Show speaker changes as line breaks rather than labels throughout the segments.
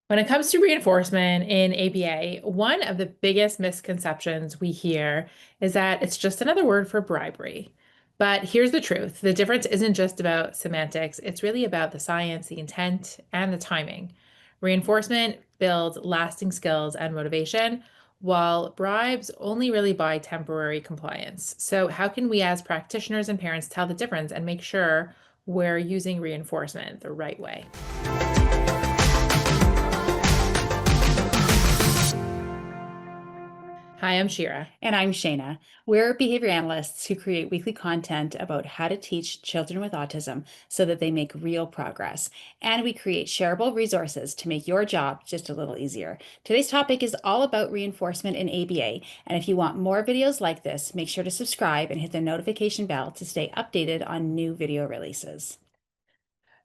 When it comes to reinforcement in ABA, one of the biggest misconceptions we hear is that it's just another word for bribery. But here's the truth. The difference isn't just about semantics, it's really about the science, the intent, and the timing. Reinforcement builds lasting skills and motivation, while bribes only really buy temporary compliance. So, how can we as practitioners and parents tell the difference and make sure we're using reinforcement the right way? Hi, I'm Shira.
And I'm Shayna. We're behavior analysts who create weekly content about how to teach children with autism so that they make real progress. And we create shareable resources to make your job just a little easier. Today's topic is all about reinforcement in ABA. And if you want more videos like this, make sure to subscribe and hit the notification bell to stay updated on new video releases.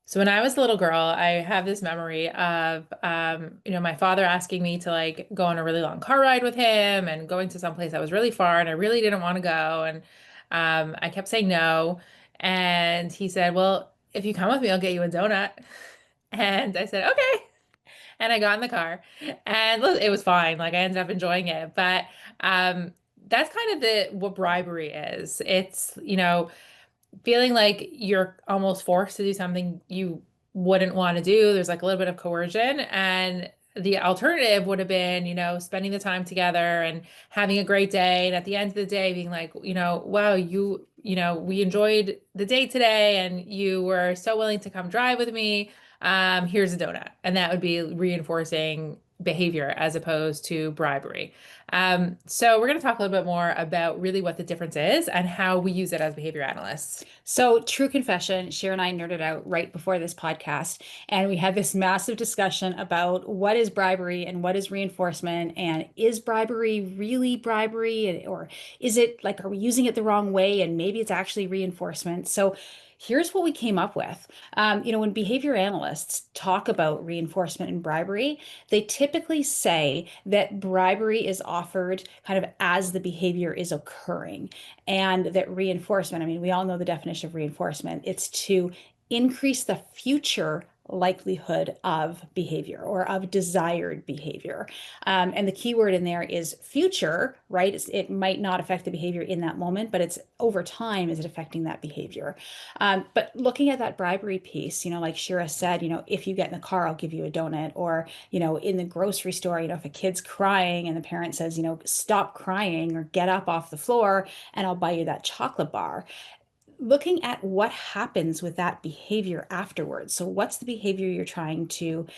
So when I was a little girl, I have this memory of, my father asking me to like go on a really long car ride with him and going to some place that was really far, and I really didn't want to go, and I kept saying no, and he said, "Well, if you come with me, I'll get you a donut," and I said, "Okay," and I got in the car, and look, it was fine. Like I ended up enjoying it, but that's kind of the what bribery is. It's, feeling like you're almost forced to do something you wouldn't want to do. There's like a little bit of coercion. And the alternative would have been, spending the time together and having a great day. And at the end of the day, being like, wow, we enjoyed the day today and you were so willing to come drive with me. Here's a donut. And that would be reinforcing behavior as opposed to bribery. So we're going to talk a little bit more about really what the difference is and how we use it as behavior analysts.
So, true confession, Cher and I nerded out right before this podcast, and we had this massive discussion about what is bribery and what is reinforcement, and is bribery really bribery, or is it like, are we using it the wrong way, and maybe it's actually reinforcement? So, here's what we came up with. When behavior analysts talk about reinforcement and bribery, they typically say that bribery is offered kind of as the behavior is occurring, and that reinforcement, I mean, we all know the definition of reinforcement. It's to increase the future likelihood of behavior or of desired behavior. And the key word in there is future, right? It might not affect the behavior in that moment, but it's over time, is it affecting that behavior? But looking at that bribery piece, like Shira said, if you get in the car, I'll give you a donut. Or, in the grocery store, if a kid's crying and the parent says, stop crying or get up off the floor and I'll buy you that chocolate bar. Looking at what happens with that behavior afterwards. So, what's the behavior you're trying to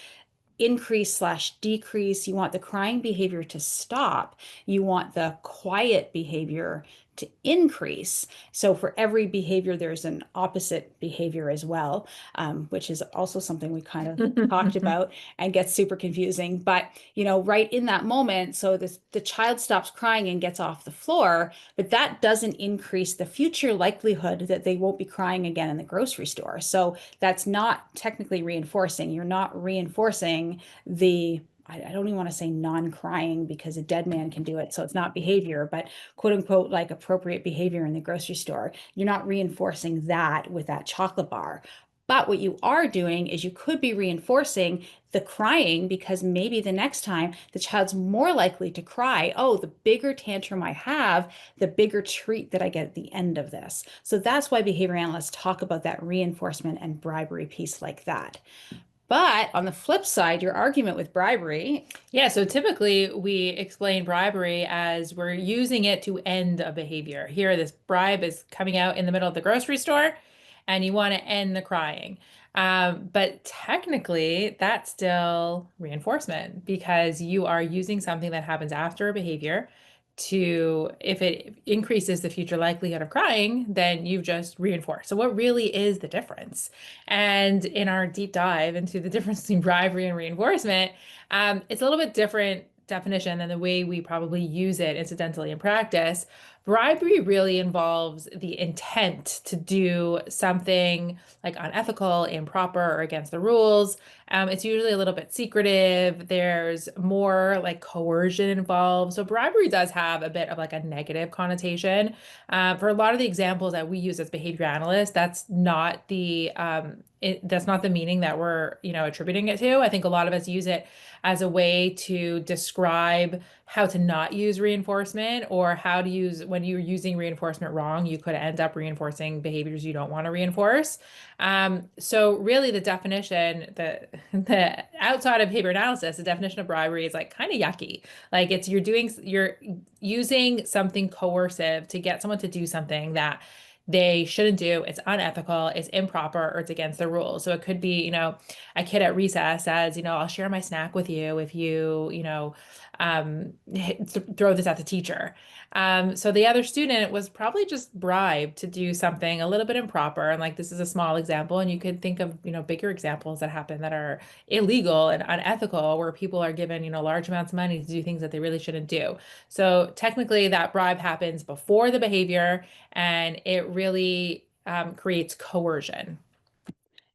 increase slash decrease? You want the crying behavior to stop. You want the quiet behavior to increase. So for every behavior, there's an opposite behavior as well, which is also something we kind of talked about and gets super confusing. But, right in that moment, so the child stops crying and gets off the floor, but that doesn't increase the future likelihood that they won't be crying again in the grocery store. So that's not technically reinforcing. You're not reinforcing I don't even want to say non-crying because a dead man can do it. So it's not behavior, but quote unquote, like appropriate behavior in the grocery store. You're not reinforcing that with that chocolate bar. But what you are doing is you could be reinforcing the crying because maybe the next time the child's more likely to cry. Oh, the bigger tantrum I have, the bigger treat that I get at the end of this. So that's why behavior analysts talk about that reinforcement and bribery piece like that. But on the flip side, your argument with bribery.
Yeah, so typically we explain bribery as we're using it to end a behavior. Here, this bribe is coming out in the middle of the grocery store, and you want to end the crying. But technically, that's still reinforcement because you are using something that happens after a behavior to, if it increases the future likelihood of crying, then you've just reinforced. So what really is the difference? And in our deep dive into the difference between bribery and reinforcement, it's a little bit different definition than the way we probably use it incidentally in practice. Bribery really involves the intent to do something like unethical, improper, or against the rules. It's usually a little bit secretive. There's more like coercion involved. So bribery does have a bit of like a negative connotation. For a lot of the examples that we use as behavior analysts, that's not the meaning that we're, attributing it to. I think a lot of us use it as a way to describe how to not use reinforcement or how to use when you're using reinforcement wrong, you could end up reinforcing behaviors you don't want to reinforce. So really the definition, the outside of behavior analysis, the definition of bribery is like kind of yucky. Like you're using something coercive to get someone to do something that they shouldn't do. It's unethical, it's improper, or it's against the rules. So it could be, a kid at recess says, I'll share my snack with you if you, throw this at the teacher. So the other student was probably just bribed to do something a little bit improper. And like this is a small example, and you could think of, bigger examples that happen that are illegal and unethical, where people are given, large amounts of money to do things that they really shouldn't do. So technically, that bribe happens before the behavior, and it really creates coercion.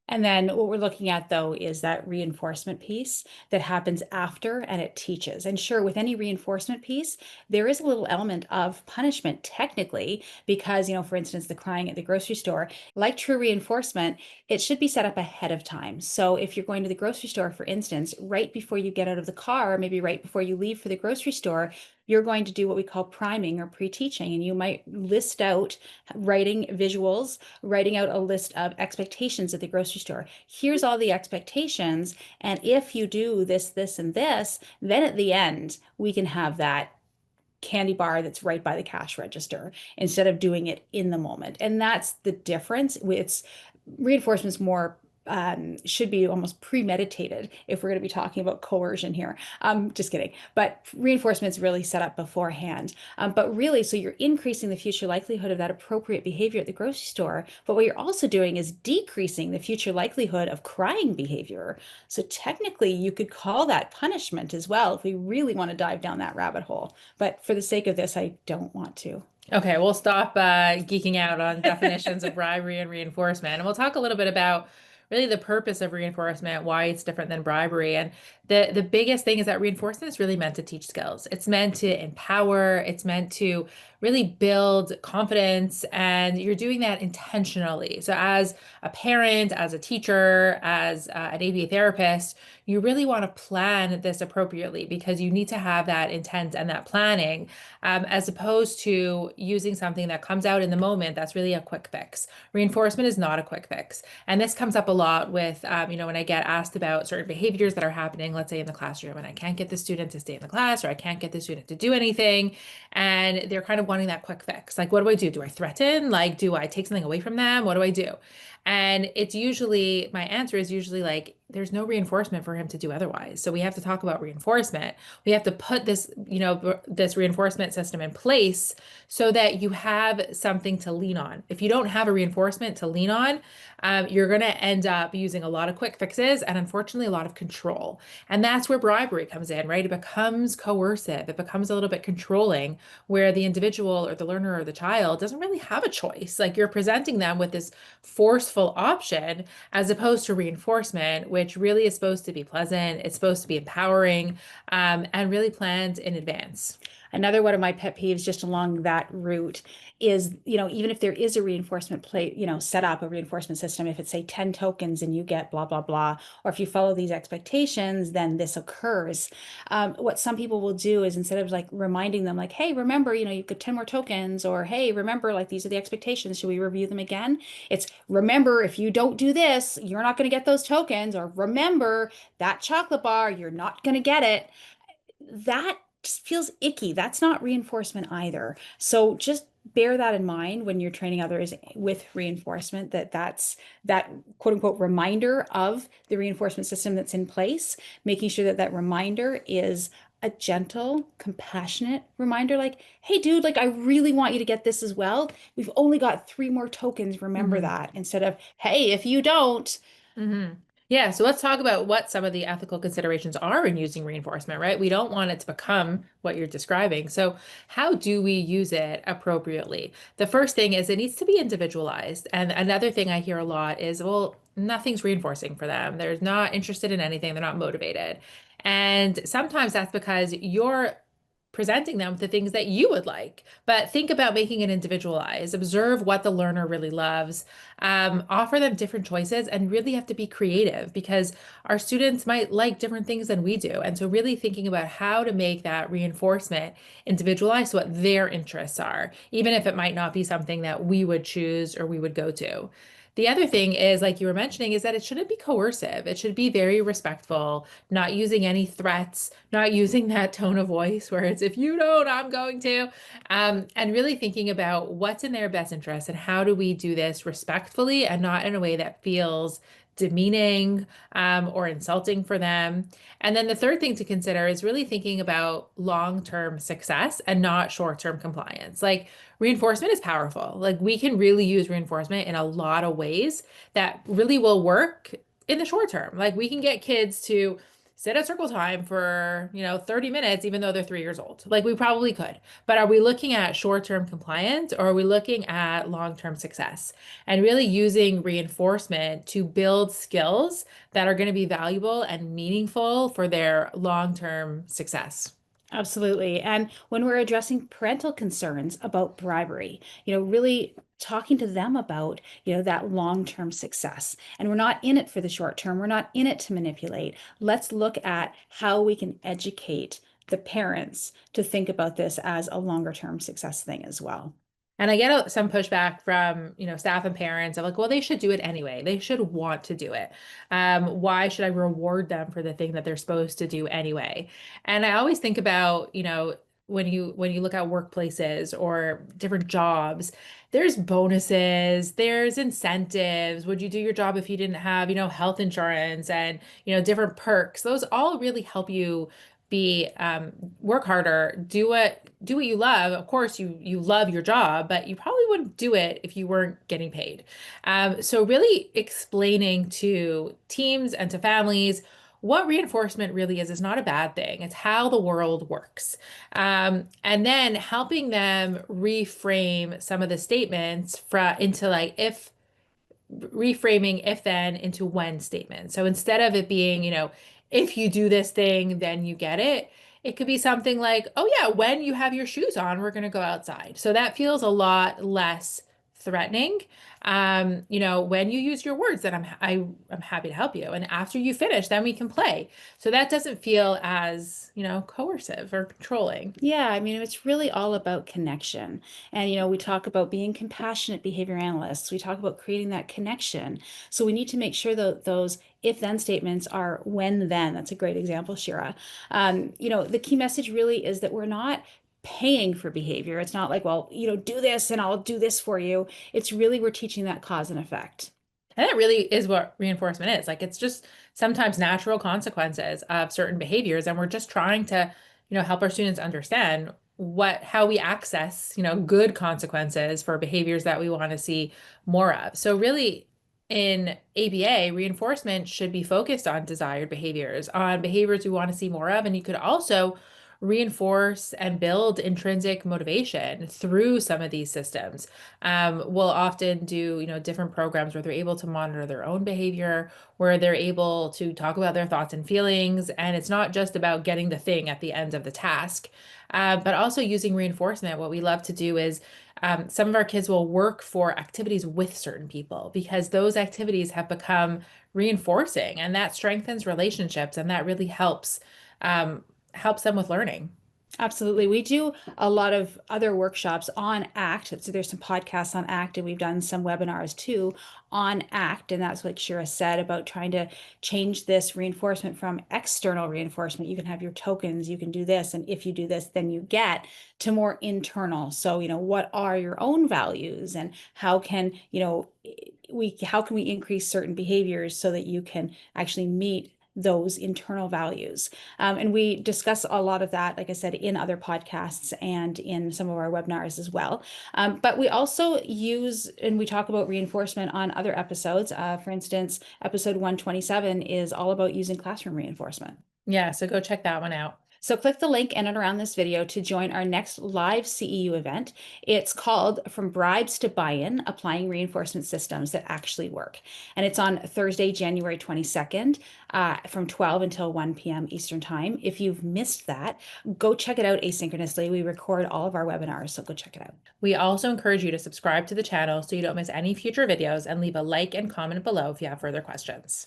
And then what we're looking at though is that reinforcement piece that happens after and it teaches. And sure, with any reinforcement piece, there is a little element of punishment technically, because, for instance, the crying at the grocery store, like true reinforcement, it should be set up ahead of time. So if you're going to the grocery store, for instance, right before you get out of the car, maybe right before you leave for the grocery store, you're going to do what we call priming or pre-teaching. And you might list out writing visuals, writing out a list of expectations at the grocery store. Here's all the expectations. And if you do this, this, and this, then at the end, we can have that candy bar that's right by the cash register instead of doing it in the moment. And that's the difference. It's reinforcement's more should be almost premeditated if we're going to be talking about coercion here. Just kidding. But reinforcement's really set up beforehand. But really, so you're increasing the future likelihood of that appropriate behavior at the grocery store. But what you're also doing is decreasing the future likelihood of crying behavior. So technically, you could call that punishment as well if we really want to dive down that rabbit hole. But for the sake of this, I don't want to.
Okay, we'll stop geeking out on definitions of bribery and reinforcement, and we'll talk a little bit about really the purpose of reinforcement, why it's different than bribery. And the biggest thing is that reinforcement is really meant to teach skills. It's meant to empower, it's meant to really build confidence, and you're doing that intentionally. So as a parent, as a teacher, as an ABA therapist, you really want to plan this appropriately because you need to have that intent and that planning, as opposed to using something that comes out in the moment that's really a quick fix. Reinforcement is not a quick fix. And this comes up a lot with, when I get asked about certain behaviors that are happening, let's say in the classroom, and I can't get the student to stay in the class, or I can't get the student to do anything, and they're kind of wanting that quick fix. Like, what do I do? Do I threaten? Like, do I take something away from them? What do I do? And my answer is usually like, there's no reinforcement for him to do otherwise. So we have to talk about reinforcement. We have to put this reinforcement system in place so that you have something to lean on. If you don't have a reinforcement to lean on, you're going to end up using a lot of quick fixes and unfortunately a lot of control. And that's where bribery comes in, right? It becomes coercive. It becomes a little bit controlling, where the individual or the learner or the child doesn't really have a choice. Like you're presenting them with this forceful option as opposed to reinforcement, which really is supposed to be pleasant. It's supposed to be empowering, and really planned in advance.
Another one of my pet peeves just along that route is, even if there is a reinforcement play, set up a reinforcement system, if it's say 10 tokens and you get blah, blah, blah, or if you follow these expectations, then this occurs. What some people will do is instead of like reminding them like, hey, remember, you've got 10 more tokens, or hey, remember, like these are the expectations. Should we review them again? It's remember, if you don't do this, you're not going to get those tokens, or remember that chocolate bar, you're not going to get it. That just feels icky. That's not reinforcement either. So just bear that in mind when you're training others with reinforcement, that's that quote unquote reminder of the reinforcement system that's in place, making sure that that reminder is a gentle, compassionate reminder like, hey, dude, like I really want you to get this as well. We've only got 3 more tokens. Remember
Mhm.
that, instead of, hey, if you don't.
Mhm. Yeah, so let's talk about what some of the ethical considerations are in using reinforcement, right? We don't want it to become what you're describing. So, how do we use it appropriately? The first thing is it needs to be individualized. And another thing I hear a lot is, well, nothing's reinforcing for them. They're not interested in anything, they're not motivated. And sometimes that's because you're presenting them with the things that you would like. But think about making it individualized. Observe what the learner really loves, offer them different choices, and really have to be creative because our students might like different things than we do. And so, really thinking about how to make that reinforcement individualized to what their interests are, even if it might not be something that we would choose or we would go to. The other thing is, like you were mentioning, is that it shouldn't be coercive. It should be very respectful, not using any threats, not using that tone of voice where it's, if you don't, I'm going to. And really thinking about what's in their best interest and how do we do this respectfully and not in a way that feels demeaning or insulting for them. And then the third thing to consider is really thinking about long-term success and not short-term compliance. Like reinforcement is powerful. Like we can really use reinforcement in a lot of ways that really will work in the short term. Like we can get kids to sit at circle time for, 30 minutes, even though they're 3 years old. Like we probably could. But are we looking at short-term compliance or are we looking at long-term success? And really using reinforcement to build skills that are going to be valuable and meaningful for their long-term success.
Absolutely. And when we're addressing parental concerns about bribery, really talking to them about, that long-term success. And we're not in it for the short term. We're not in it to manipulate. Let's look at how we can educate the parents to think about this as a longer term success thing as well.
And I get some pushback from, staff and parents of like, well, they should do it anyway. They should want to do it. Why should I reward them for the thing that they're supposed to do anyway? And I always think about, when you look at workplaces or different jobs, there's bonuses, there's incentives. Would you do your job if you didn't have, health insurance and, different perks? Those all really help you be work harder, do what you love. Of course, you love your job, but you probably wouldn't do it if you weren't getting paid. So really explaining to teams and to families what reinforcement really is not a bad thing. It's how the world works. And then helping them reframe some of the statements into like reframing if then into when statements. So instead of it being, if you do this thing, then you get it, it could be something like, oh yeah, when you have your shoes on, we're going to go outside. So that feels a lot less threatening. When you use your words, then I'm happy to help you. And after you finish, then we can play. So that doesn't feel as, coercive or controlling.
Yeah, I mean, it's really all about connection. And, we talk about being compassionate behavior analysts. We talk about creating that connection. So we need to make sure that those if-then statements are when then. That's a great example, Shira. The key message really is that we're not paying for behavior. It's not like, well, do this and I'll do this for you. It's really we're teaching that cause and effect.
And that really is what reinforcement is. Like it's just sometimes natural consequences of certain behaviors. And we're just trying to, help our students understand how we access, good consequences for behaviors that we want to see more of. So really in ABA, reinforcement should be focused on desired behaviors, on behaviors we want to see more of. And you could also reinforce and build intrinsic motivation through some of these systems. We'll often do, different programs where they're able to monitor their own behavior, where they're able to talk about their thoughts and feelings. And it's not just about getting the thing at the end of the task, but also using reinforcement. What we love to do is some of our kids will work for activities with certain people because those activities have become reinforcing and that strengthens relationships and that really helps them with learning.
Absolutely. We do a lot of other workshops on ACT. So there's some podcasts on ACT, and we've done some webinars too on ACT. And that's what Shira said about trying to change this reinforcement from external reinforcement. You can have your tokens, you can do this, and if you do this, then you get, to more internal. So, what are your own values and how can, how can we increase certain behaviors so that you can actually meet those internal values. And we discuss a lot of that, like I said, in other podcasts and in some of our webinars as well. But we also use and we talk about reinforcement on other episodes. For instance, episode 127 is all about using classroom reinforcement.
Yeah, so go check that one out.
So click the link in and around this video to join our next live CEU event. It's called From Bribes to Buy-in, Applying Reinforcement Systems That Actually Work. And it's on Thursday, January 22nd, from 12 until 1 p.m. Eastern Time. If you've missed that, go check it out asynchronously. We record all of our webinars, so go check it out.
We also encourage you to subscribe to the channel so you don't miss any future videos and leave a like and comment below if you have further questions.